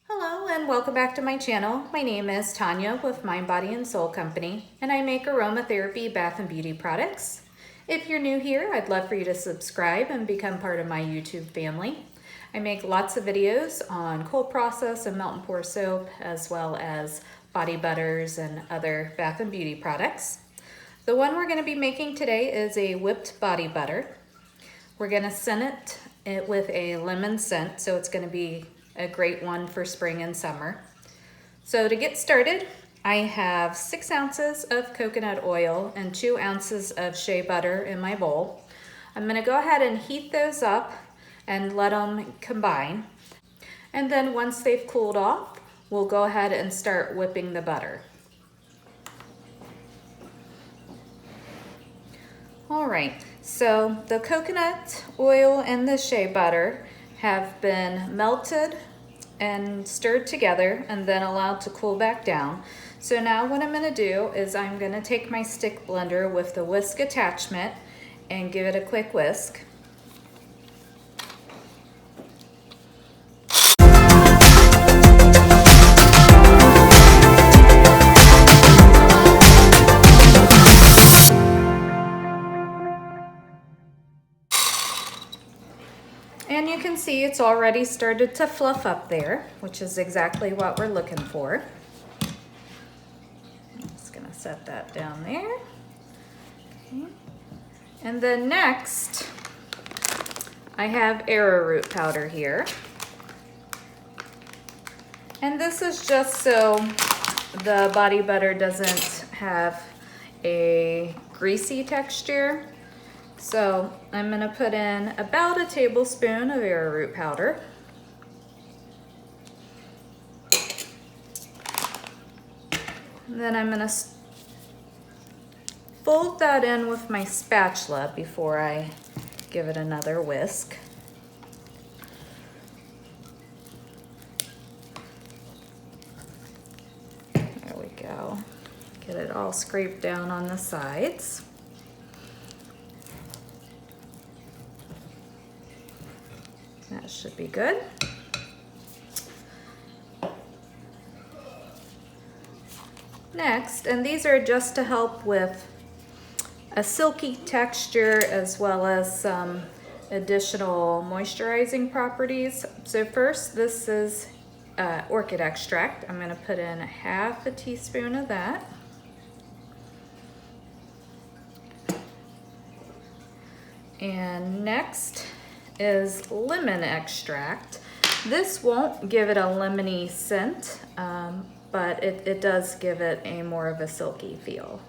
Hello and welcome back to my channel. My name is Tanya with Mind, Body, and Soul Company, and I make aromatherapy bath and beauty products. If you're new here, I'd love for you to subscribe and become part of my YouTube family. I make lots of videos on cold process and melt and pour soap, as well as body butters and other bath and beauty products. The one we're going to be making today is a whipped body butter. We're going to scent it with a lemon scent, so it's going to be a great one for spring and summer. So to get started, I have 6 ounces of coconut oil and 2 ounces of shea butter in my bowl. I'm going to go ahead and heat those up and let them combine. And then once they've cooled off, we'll go ahead and start whipping the butter. All right, so the coconut oil and the shea butter have been melted and stirred together and then allowed to cool back down. So now what I'm going to do is I'm going to take my stick blender with the whisk attachment and give it a quick whisk. And you can see it's already started to fluff up there, which is exactly what we're looking for. I'm just gonna set that down there. Okay. And then next, I have arrowroot powder here. And this is just so the body butter doesn't have a greasy texture. So I'm going to put in about a tablespoon of arrowroot powder. And then I'm going to fold that in with my spatula before I give it another whisk. There we go. Get it all scraped down on the sides. That should be good. Next, and these are just to help with a silky texture as well as some additional moisturizing properties. So first, this is orchid extract. I'm going to put in half a teaspoon of that. And next is lemon extract. This won't give it a lemony scent, but it does give it a more of a silky feel.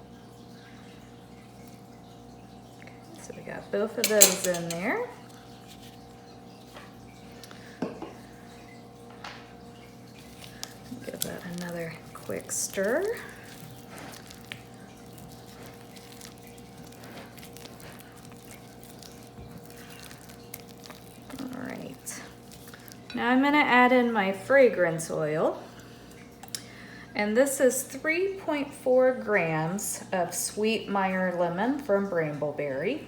Okay, so we got both of those in there. Give that another quick stir. Now I'm going to add in my fragrance oil, and this is 3.4 grams of sweet Meyer lemon from Brambleberry.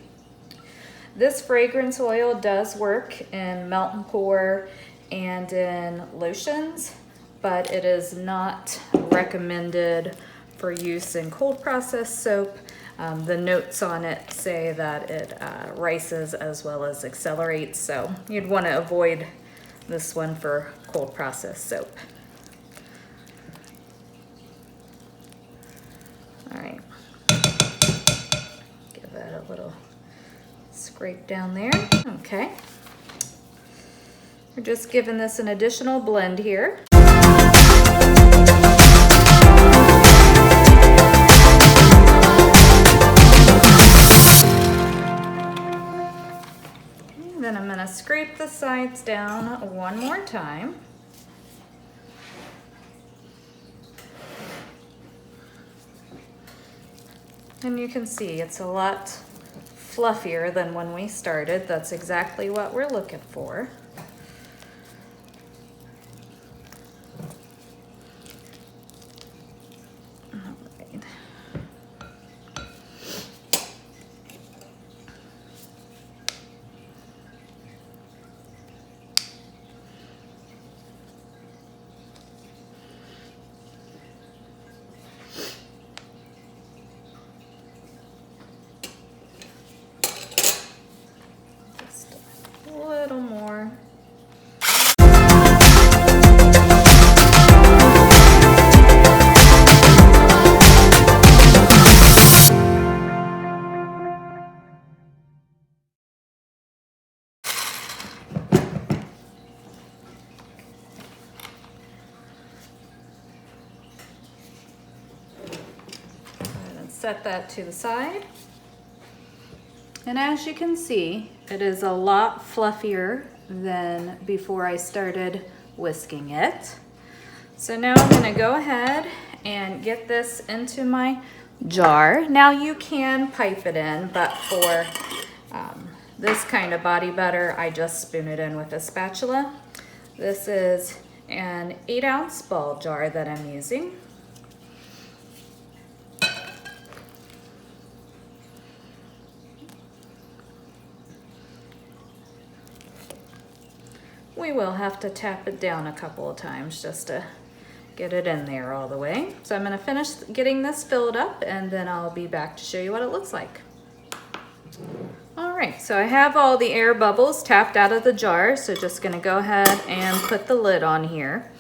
This fragrance oil does work in melt and pour and in lotions, but it is not recommended for use in cold process soap. The notes on it say that it rices as well as accelerates, so you'd want to avoid this one for cold process soap. All right, give that a little scrape down there. Okay, we're just giving this an additional blend here. Then I'm going to scrape the sides down one more time. And you can see it's a lot fluffier than when we started. That's exactly what we're looking for. All right. set that to the side. And as you can see, it is a lot fluffier than before I started whisking it. So now I'm gonna go ahead and get this into my jar. Now you can pipe it in, but for this kind of body butter, I just spoon it in with a spatula. This is an 8-ounce ball jar that I'm using. We will have to tap it down a couple of times just to get it in there all the way. So I'm gonna finish getting this filled up and then I'll be back to show you what it looks like. All right, so I have all the air bubbles tapped out of the jar, so just gonna go ahead and put the lid on here.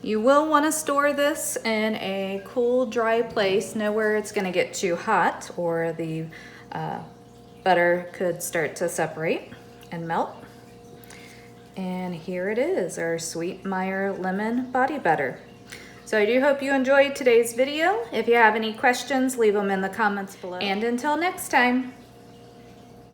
You will wanna store this in a cool, dry place, nowhere it's gonna get too hot or the butter could start to separate and melt. And here it is, our Sweet Meyer Lemon Body Butter. So I do hope you enjoyed today's video. If you have any questions, leave them in the comments below. And until next time.